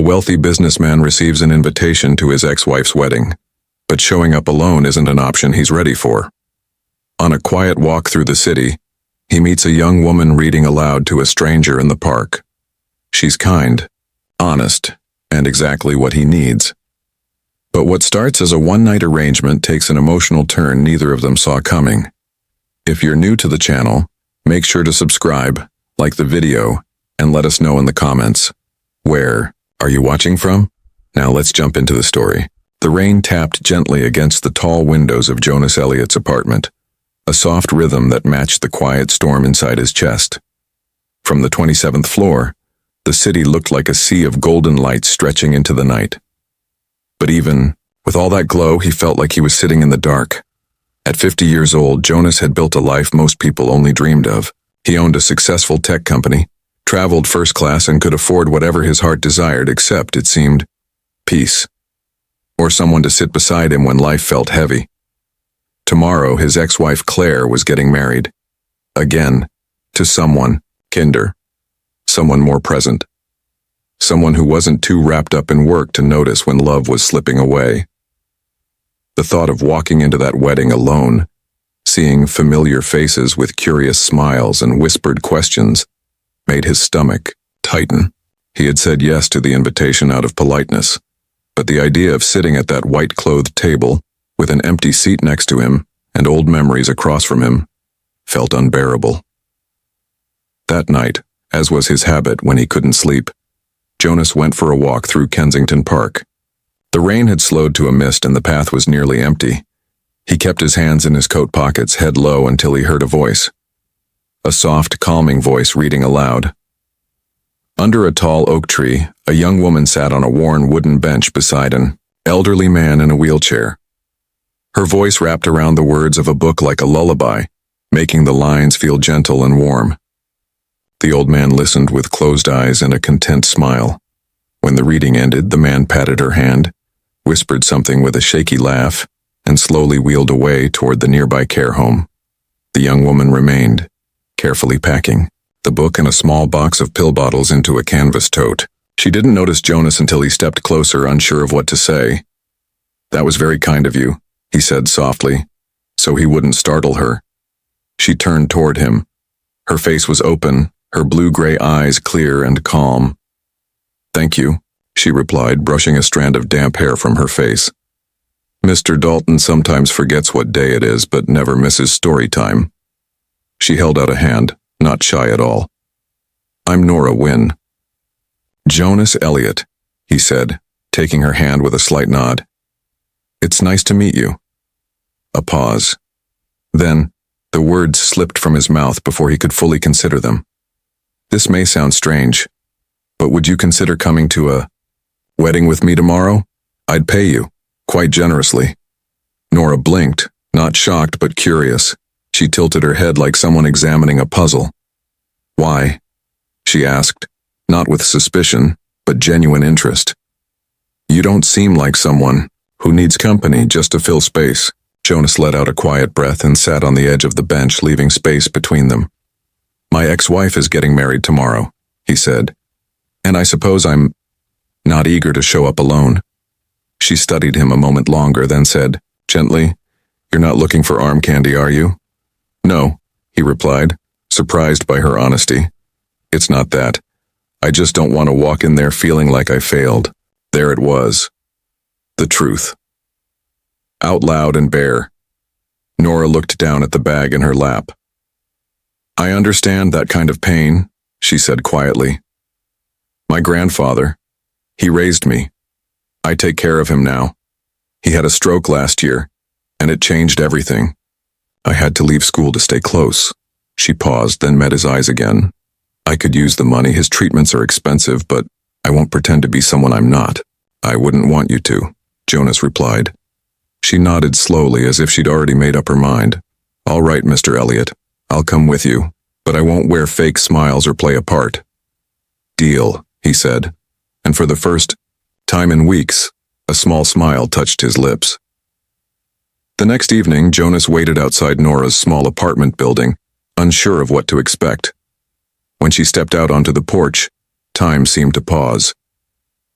wealthy businessman receives an invitation to his ex-wife's wedding, but showing up alone isn't an option he's ready for. On a quiet walk through the city, he meets a young woman reading aloud to a stranger in the park. She's kind, honest, and exactly what he needs. But what starts as a one-night arrangement takes an emotional turn neither of them saw coming. If you're new to the channel, make sure to subscribe, like the video, and let us know in the comments. Where are you watching from? Now let's jump into the story. The rain tapped gently against the tall windows of Jonas Elliott's apartment, a soft rhythm that matched the quiet storm inside his chest. From the 27th floor, the city looked like a sea of golden lights stretching into the night. But even with all that glow, he felt like he was sitting in the dark. At 50 years old, Jonas had built a life most people only dreamed of. He owned a successful tech company, traveled first class, and could afford whatever his heart desired except, it seemed, peace. Or someone to sit beside him when life felt heavy. Tomorrow, his ex-wife Claire was getting married. Again, to someone, kinder. Someone more present. Someone who wasn't too wrapped up in work to notice when love was slipping away. The thought of walking into that wedding alone, seeing familiar faces with curious smiles and whispered questions, made his stomach tighten. He had said yes to the invitation out of politeness, but the idea of sitting at that white-clothed table, with an empty seat next to him and old memories across from him, felt unbearable. That night, as was his habit when he couldn't sleep, Jonas went for a walk through Kensington Park. The rain had slowed to a mist and the path was nearly empty. He kept his hands in his coat pockets, head low, until he heard a voice. A soft, calming voice reading aloud. Under a tall oak tree, a young woman sat on a worn wooden bench beside an elderly man in a wheelchair. Her voice wrapped around the words of a book like a lullaby, making the lines feel gentle and warm. The old man listened with closed eyes and a content smile. When the reading ended, the man patted her hand, whispered something with a shaky laugh, and slowly wheeled away toward the nearby care home. The young woman remained, carefully packing the book and a small box of pill bottles into a canvas tote. She didn't notice Jonas until he stepped closer, unsure of what to say. "That was very kind of you," he said softly, so he wouldn't startle her. She turned toward him. Her face was open, her blue-gray eyes clear and calm. "Thank you," she replied, brushing a strand of damp hair from her face. "Mr. Dalton sometimes forgets what day it is, but never misses story time." She held out a hand, not shy at all. "I'm Nora Wynne." "Jonas Elliott," he said, taking her hand with a slight nod. "It's nice to meet you." A pause. Then, the words slipped from his mouth before he could fully consider them. "This may sound strange, but would you consider coming to a wedding with me tomorrow? I'd pay you, quite generously." Nora blinked, not shocked but curious. She tilted her head like someone examining a puzzle. "Why?" she asked, not with suspicion, but genuine interest. "You don't seem like someone who needs company just to fill space." Jonas let out a quiet breath and sat on the edge of the bench, leaving space between them. "My ex-wife is getting married tomorrow," he said, "and I suppose I'm not eager to show up alone." She studied him a moment longer, then said, gently, "You're not looking for arm candy, are you?" "No," he replied, surprised by her honesty. "It's not that. I just don't want to walk in there feeling like I failed." There it was. The truth. Out loud and bare. Nora looked down at the bag in her lap. "I understand that kind of pain," she said quietly. "My grandfather, he raised me. I take care of him now. He had a stroke last year, and it changed everything. I had to leave school to stay close." She paused, then met his eyes again. "I could use the money. His treatments are expensive, but I won't pretend to be someone I'm not." "I wouldn't want you to," Jonas replied. She nodded slowly, as if she'd already made up her mind. "All right, Mr. Elliott, I'll come with you, but I won't wear fake smiles or play a part." "Deal," he said, and for the first time in weeks, a small smile touched his lips. The next evening, Jonas waited outside Nora's small apartment building, unsure of what to expect. When she stepped out onto the porch, time seemed to pause.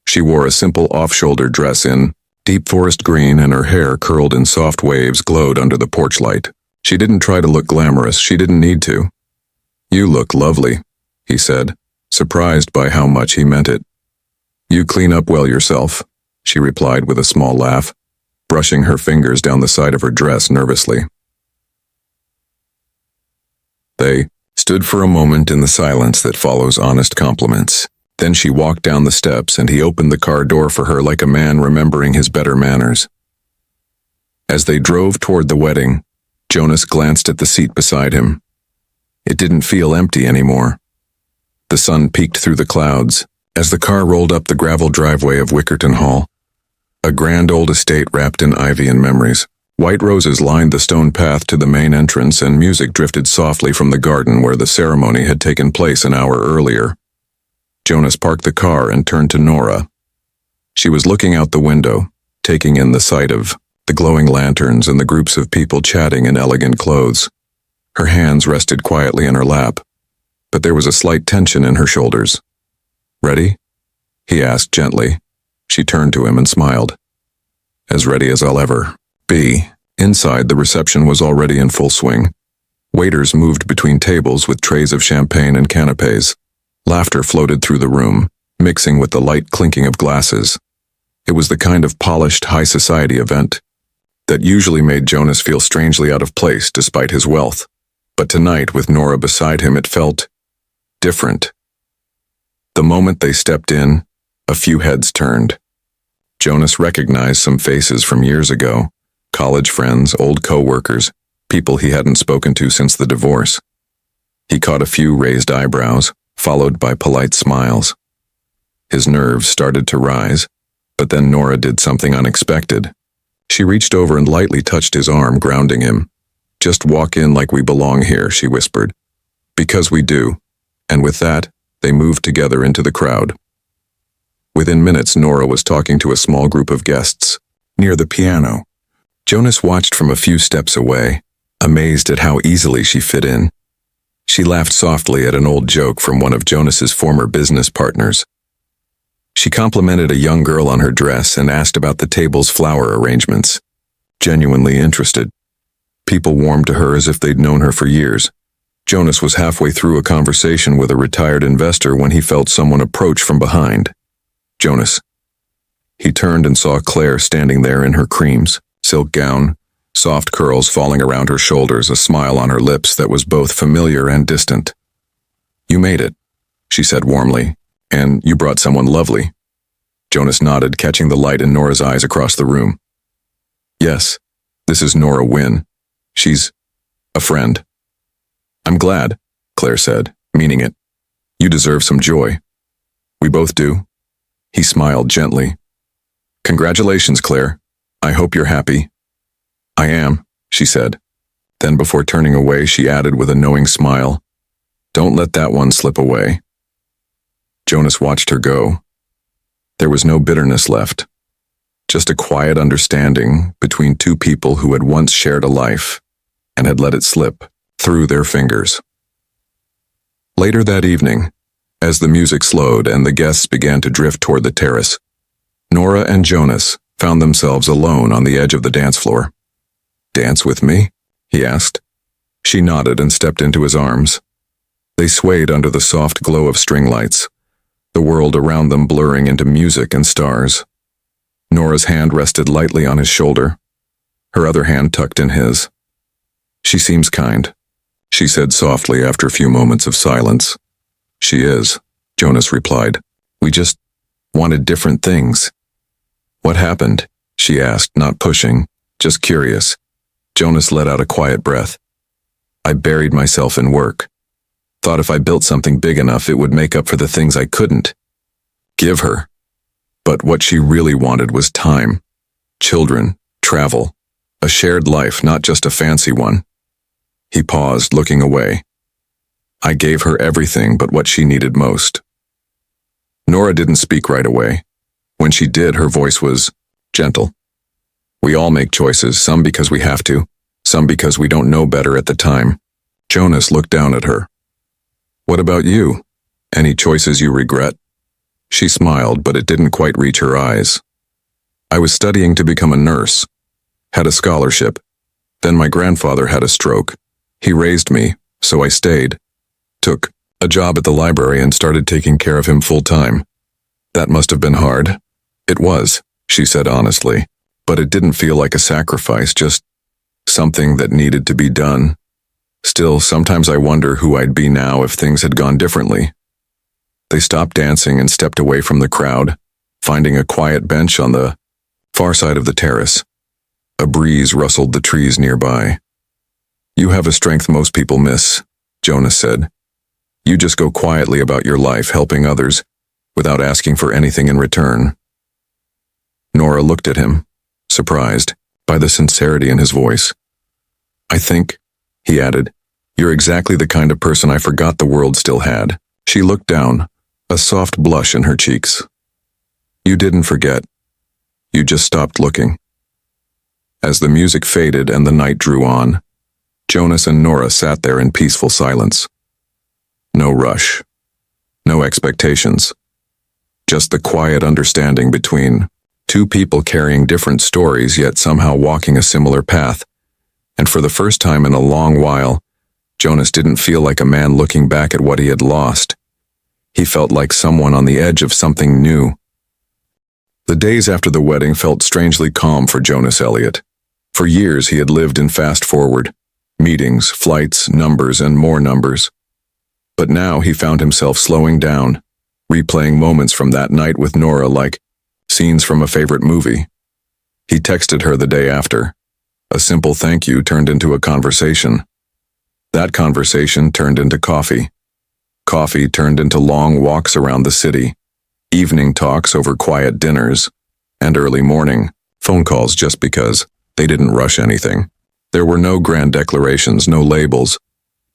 She wore a simple off-shoulder dress in deep forest green, and her hair, curled in soft waves, glowed under the porch light. She didn't try to look glamorous. She didn't need to. "You look lovely," he said, surprised by how much he meant it. "You clean up well yourself," she replied with a small laugh, brushing her fingers down the side of her dress nervously. They stood for a moment in the silence that follows honest compliments. Then she walked down the steps, and he opened the car door for her like a man remembering his better manners. As they drove toward the wedding, Jonas glanced at the seat beside him. It didn't feel empty anymore. The sun peeked through the clouds as the car rolled up the gravel driveway of Wickerton Hall, a grand old estate wrapped in ivy and memories. White roses lined the stone path to the main entrance, and music drifted softly from the garden where the ceremony had taken place an hour earlier. Jonas parked the car and turned to Nora. She was looking out the window, taking in the sight of the glowing lanterns and the groups of people chatting in elegant clothes. Her hands rested quietly in her lap, but there was a slight tension in her shoulders. "Ready?" he asked gently. She turned to him and smiled. "As ready as I'll ever be." Inside, the reception was already in full swing. Waiters moved between tables with trays of champagne and canapes. Laughter floated through the room, mixing with the light clinking of glasses. It was the kind of polished, high-society event that usually made Jonas feel strangely out of place despite his wealth. But tonight, with Nora beside him, it felt different. The moment they stepped in, a few heads turned. Jonas recognized some faces from years ago, college friends, old co-workers, people he hadn't spoken to since the divorce. He caught a few raised eyebrows, followed by polite smiles. His nerves started to rise, but then Nora did something unexpected. She reached over and lightly touched his arm, grounding him. "Just walk in like we belong here," she whispered. "Because we do." And with that, they moved together into the crowd. Within minutes, Nora was talking to a small group of guests near the piano. Jonas watched from a few steps away, amazed at how easily she fit in. She laughed softly at an old joke from one of Jonas's former business partners. She complimented a young girl on her dress and asked about the table's flower arrangements, genuinely interested. People warmed to her as if they'd known her for years. Jonas was halfway through a conversation with a retired investor when he felt someone approach from behind. "Jonas." He turned and saw Claire standing there in her creams, silk gown, soft curls falling around her shoulders, a smile on her lips that was both familiar and distant. "You made it," she said warmly, "and you brought someone lovely." Jonas nodded, catching the light in Nora's eyes across the room. "Yes, this is Nora Wynne. She's a friend." "I'm glad," Claire said, meaning it. "You deserve some joy." "We both do." He smiled gently. "Congratulations, Claire. I hope you're happy." "I am," she said. Then before turning away, she added with a knowing smile, "Don't let that one slip away." Jonas watched her go. There was no bitterness left, just a quiet understanding between two people who had once shared a life and had let it slip through their fingers. Later that evening, as the music slowed and the guests began to drift toward the terrace, Nora and Jonas found themselves alone on the edge of the dance floor. "Dance with me?" he asked. She nodded and stepped into his arms. They swayed under the soft glow of string lights, the world around them blurring into music and stars. Nora's hand rested lightly on his shoulder, her other hand tucked in his. "She seems kind," she said softly after a few moments of silence. "She is," Jonas replied. "We just wanted different things." "What happened?" she asked, not pushing, just curious. Jonas let out a quiet breath. "I buried myself in work. Thought if I built something big enough, it would make up for the things I couldn't give her. But what she really wanted was time, children, travel, a shared life, not just a fancy one." He paused, looking away. "I gave her everything but what she needed most." Nora didn't speak right away. When she did, her voice was gentle. "We all make choices, some because we have to, some because we don't know better at the time." Jonas looked down at her. "What about you? Any choices you regret?" She smiled, but it didn't quite reach her eyes. I was studying to become a nurse, had a scholarship. Then my grandfather had a stroke. He raised me, so I stayed. Took a job at the library and started taking care of him full-time. That must have been hard. It was, she said honestly, but it didn't feel like a sacrifice, just something that needed to be done. Still, sometimes I wonder who I'd be now if things had gone differently. They stopped dancing and stepped away from the crowd, finding a quiet bench on the far side of the terrace. A breeze rustled the trees nearby. You have a strength most people miss, Jonas said. You just go quietly about your life, helping others, without asking for anything in return. Nora looked at him, surprised by the sincerity in his voice. I think, he added, you're exactly the kind of person I forgot the world still had. She looked down, a soft blush in her cheeks. You didn't forget. You just stopped looking. As the music faded and the night drew on, Jonas and Nora sat there in peaceful silence. No rush. No expectations. Just the quiet understanding between two people carrying different stories yet somehow walking a similar path. And for the first time in a long while, Jonas didn't feel like a man looking back at what he had lost. He felt like someone on the edge of something new. The days after the wedding felt strangely calm for Jonas Elliott. For years he had lived in fast-forward, meetings, flights, numbers, and more numbers. But now he found himself slowing down, replaying moments from that night with Nora like scenes from a favorite movie. He texted her the day after. A simple thank you turned into a conversation. That conversation turned into coffee. Coffee turned into long walks around the city, evening talks over quiet dinners, and early morning phone calls just because they didn't rush anything. There were no grand declarations, no labels,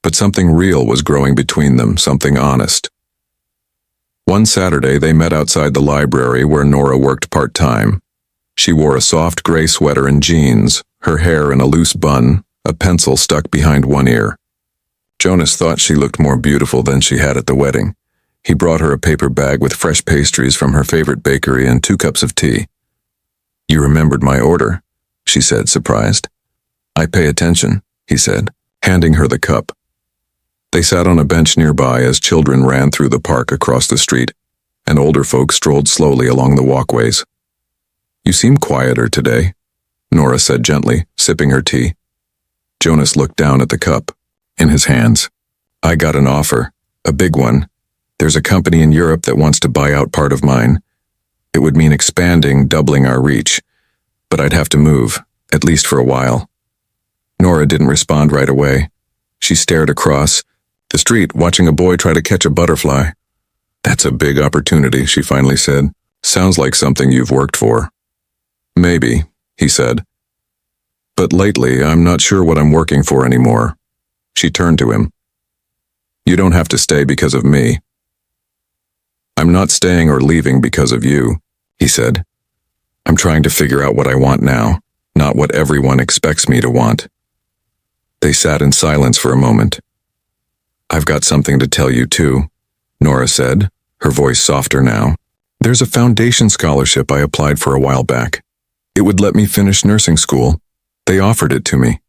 but something real was growing between them, something honest. One Saturday, they met outside the library where Nora worked part-time. She wore a soft gray sweater and jeans, her hair in a loose bun, a pencil stuck behind one ear. Jonas thought she looked more beautiful than she had at the wedding. He brought her a paper bag with fresh pastries from her favorite bakery and 2 cups of tea. You remembered my order, she said, surprised. I pay attention, he said, handing her the cup. They sat on a bench nearby as children ran through the park across the street, and older folks strolled slowly along the walkways. You seem quieter today, Nora said gently, sipping her tea. Jonas looked down at the cup, in his hands. I got an offer, a big one. There's a company in Europe that wants to buy out part of mine. It would mean expanding, doubling our reach. But I'd have to move, at least for a while. Nora didn't respond right away. She stared across the street, watching a boy try to catch a butterfly. That's a big opportunity, she finally said. Sounds like something you've worked for. Maybe, he said. But lately, I'm not sure what I'm working for anymore. She turned to him. You don't have to stay because of me. I'm not staying or leaving because of you, he said. I'm trying to figure out what I want now, not what everyone expects me to want. They sat in silence for a moment. I've got something to tell you too, Nora said, her voice softer now. There's a foundation scholarship I applied for a while back. It would let me finish nursing school. They offered it to me.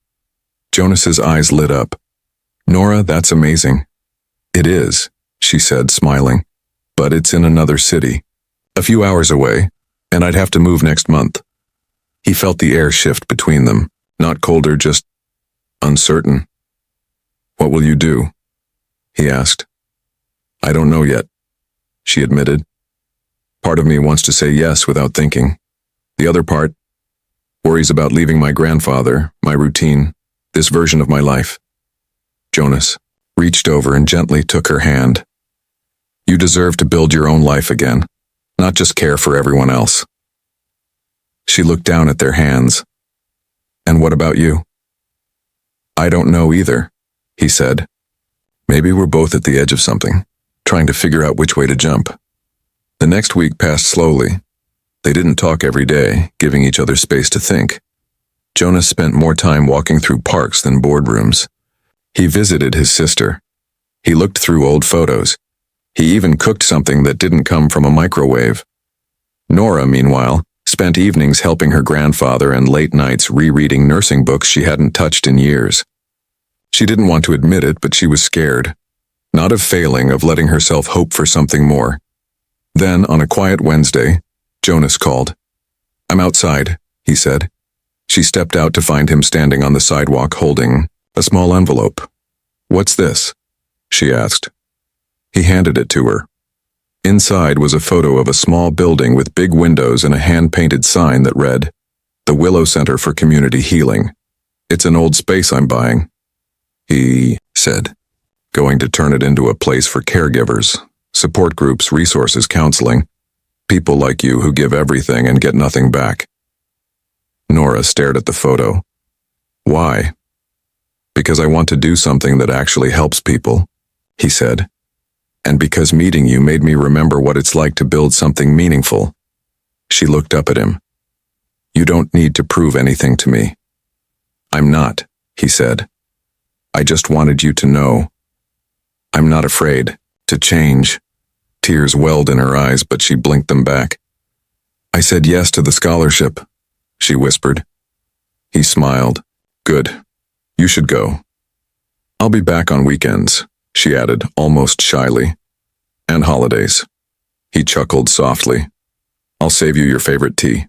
Jonas's eyes lit up. Nora, that's amazing. It is, she said, smiling. But it's in another city, a few hours away, and I'd have to move next month. He felt the air shift between them, not colder, just uncertain. What will you do? He asked. I don't know yet, she admitted. Part of me wants to say yes without thinking. The other part worries about leaving my grandfather, my routine, this version of my life. Jonas reached over and gently took her hand. You deserve to build your own life again, not just care for everyone else. She looked down at their hands. And what about you? I don't know either, he said. Maybe we're both at the edge of something, trying to figure out which way to jump. The next week passed slowly. They didn't talk every day, giving each other space to think. Jonas spent more time walking through parks than boardrooms. He visited his sister. He looked through old photos. He even cooked something that didn't come from a microwave. Nora, meanwhile, spent evenings helping her grandfather and late nights rereading nursing books she hadn't touched in years. She didn't want to admit it, but she was scared. Not of failing, of letting herself hope for something more. Then, on a quiet Wednesday, Jonas called. "I'm outside," he said. She stepped out to find him standing on the sidewalk holding a small envelope. "What's this?" she asked. He handed it to her. Inside was a photo of a small building with big windows and a hand-painted sign that read, "The Willow Center for Community Healing. It's an old space I'm buying," he said, "going to turn it into a place for caregivers, support groups, resources, counseling, people like you who give everything and get nothing back." Nora stared at the photo. "Why?" "Because I want to do something that actually helps people," he said. "And because meeting you made me remember what it's like to build something meaningful." She looked up at him. "You don't need to prove anything to me." "I'm not," he said. "I just wanted you to know. I'm not afraid to change." Tears welled in her eyes, but she blinked them back. "I said yes to the scholarship," she whispered. He smiled. "Good. You should go." "I'll be back on weekends," she added, almost shyly. "And holidays." He chuckled softly. "I'll save you your favorite tea."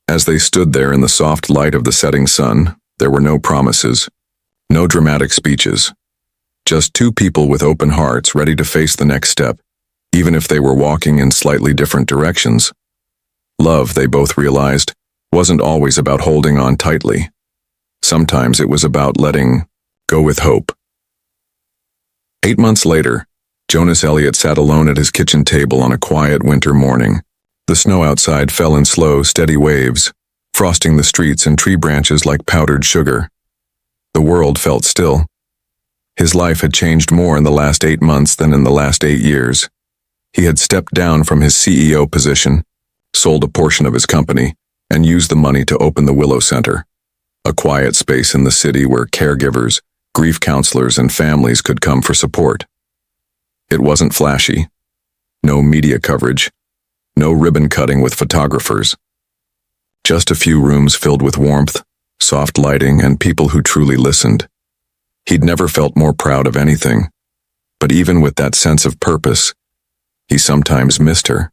As they stood there in the soft light of the setting sun, there were no promises, no dramatic speeches. Just two people with open hearts ready to face the next step, even if they were walking in slightly different directions. Love, they both realized, wasn't always about holding on tightly. Sometimes it was about letting go with hope. 8 months later, Jonas Elliott sat alone at his kitchen table on a quiet winter morning. The snow outside fell in slow, steady waves, frosting the streets and tree branches like powdered sugar. The world felt still. His life had changed more in the last 8 months than in the last 8 years. He had stepped down from his CEO position, sold a portion of his company, and used the money to open the Willow Center, a quiet space in the city where caregivers, grief counselors, and families could come for support. It wasn't flashy. No media coverage. No ribbon cutting with photographers. Just a few rooms filled with warmth, soft lighting, and people who truly listened. He'd never felt more proud of anything. But even with that sense of purpose, he sometimes missed her.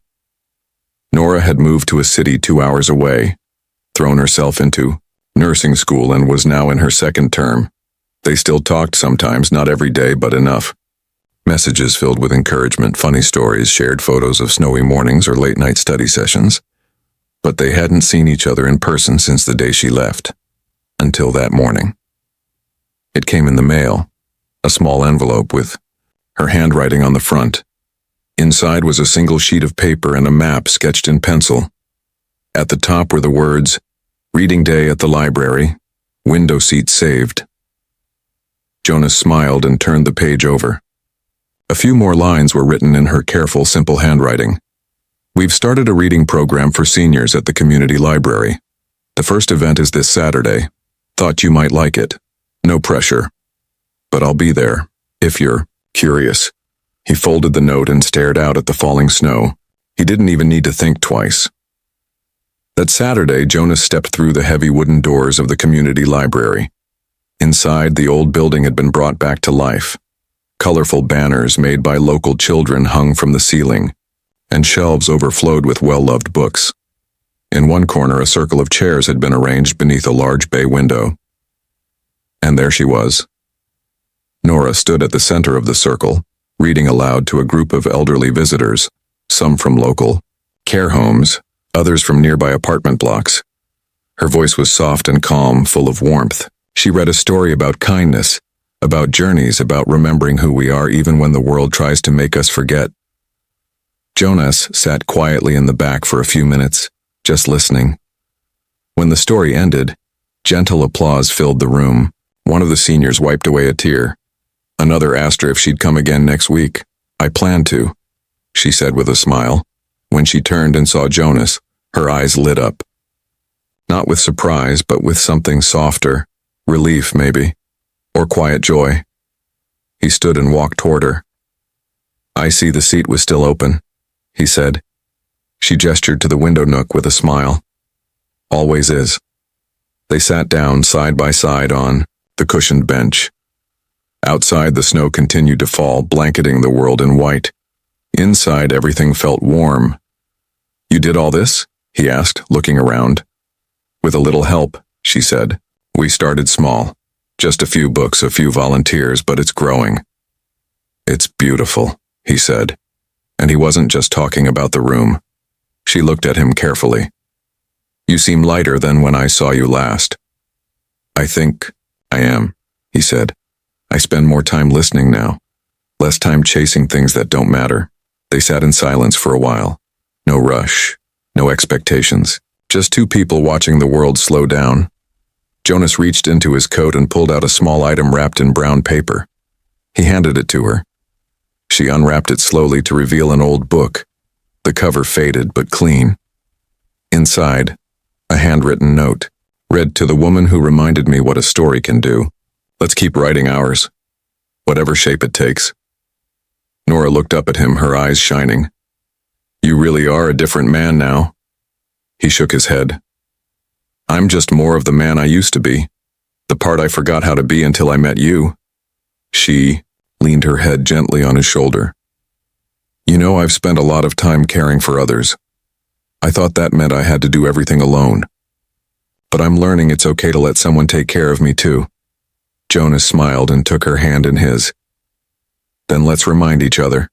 Nora had moved to a city 2 hours away, thrown herself into nursing school, and was now in her second term. They still talked sometimes, not every day, but enough. Messages filled with encouragement, funny stories, shared photos of snowy mornings or late-night study sessions. But they hadn't seen each other in person since the day she left. Until that morning. It came in the mail, a small envelope with her handwriting on the front. Inside was a single sheet of paper and a map sketched in pencil. At the top were the words, "Reading day at the library, window seat saved." Jonas smiled and turned the page over. A few more lines were written in her careful, simple handwriting. "We've started a reading program for seniors at the community library. The first event is this Saturday. Thought you might like it. No pressure. But I'll be there, if you're curious." He folded the note and stared out at the falling snow. He didn't even need to think twice. That Saturday, Jonas stepped through the heavy wooden doors of the community library. Inside, the old building had been brought back to life. Colorful banners made by local children hung from the ceiling, and shelves overflowed with well-loved books. In one corner, a circle of chairs had been arranged beneath a large bay window. And there she was. Nora stood at the center of the circle, reading aloud to a group of elderly visitors, some from local care homes, others from nearby apartment blocks. Her voice was soft and calm, full of warmth. She read a story about kindness, about journeys, about remembering who we are even when the world tries to make us forget. Jonas sat quietly in the back for a few minutes, just listening. When the story ended, gentle applause filled the room. One of the seniors wiped away a tear. Another asked her if she'd come again next week. "I plan to," she said with a smile. When she turned and saw Jonas, her eyes lit up. Not with surprise, but with something softer, relief maybe, or quiet joy. He stood and walked toward her. I see the seat was still open, he said. She gestured to the window nook with a smile. Always is. They sat down side by side on the cushioned bench. Outside, the snow continued to fall, blanketing the world in white. Inside, everything felt warm. You did all this? He asked, looking around. With a little help, she said. We started small. Just a few books, a few volunteers, but it's growing. It's beautiful, he said. And he wasn't just talking about the room. She looked at him carefully. You seem lighter than when I saw you last. I think I am, he said. I spend more time listening now. Less time chasing things that don't matter. They sat in silence for a while. No rush, no expectations. Just two people watching the world slow down. Jonas reached into his coat and pulled out a small item wrapped in brown paper. He handed it to her. She unwrapped it slowly to reveal an old book. The cover faded but clean. Inside, a handwritten note, read to the woman who reminded me what a story can do. Let's keep writing ours, whatever shape it takes. Nora looked up at him, her eyes shining. You really are a different man now. He shook his head. I'm just more of the man I used to be, the part I forgot how to be until I met you. She leaned her head gently on his shoulder. You know, I've spent a lot of time caring for others. I thought that meant I had to do everything alone. But I'm learning it's okay to let someone take care of me too. Jonas smiled and took her hand in his. Then let's remind each other.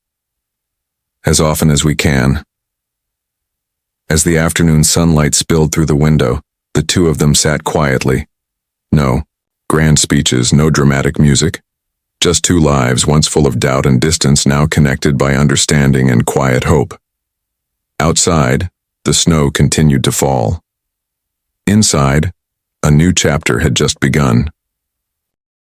As often as we can. As the afternoon sunlight spilled through the window, the two of them sat quietly. No grand speeches, no dramatic music. Just two lives, once full of doubt and distance, now connected by understanding and quiet hope. Outside, the snow continued to fall. Inside, a new chapter had just begun.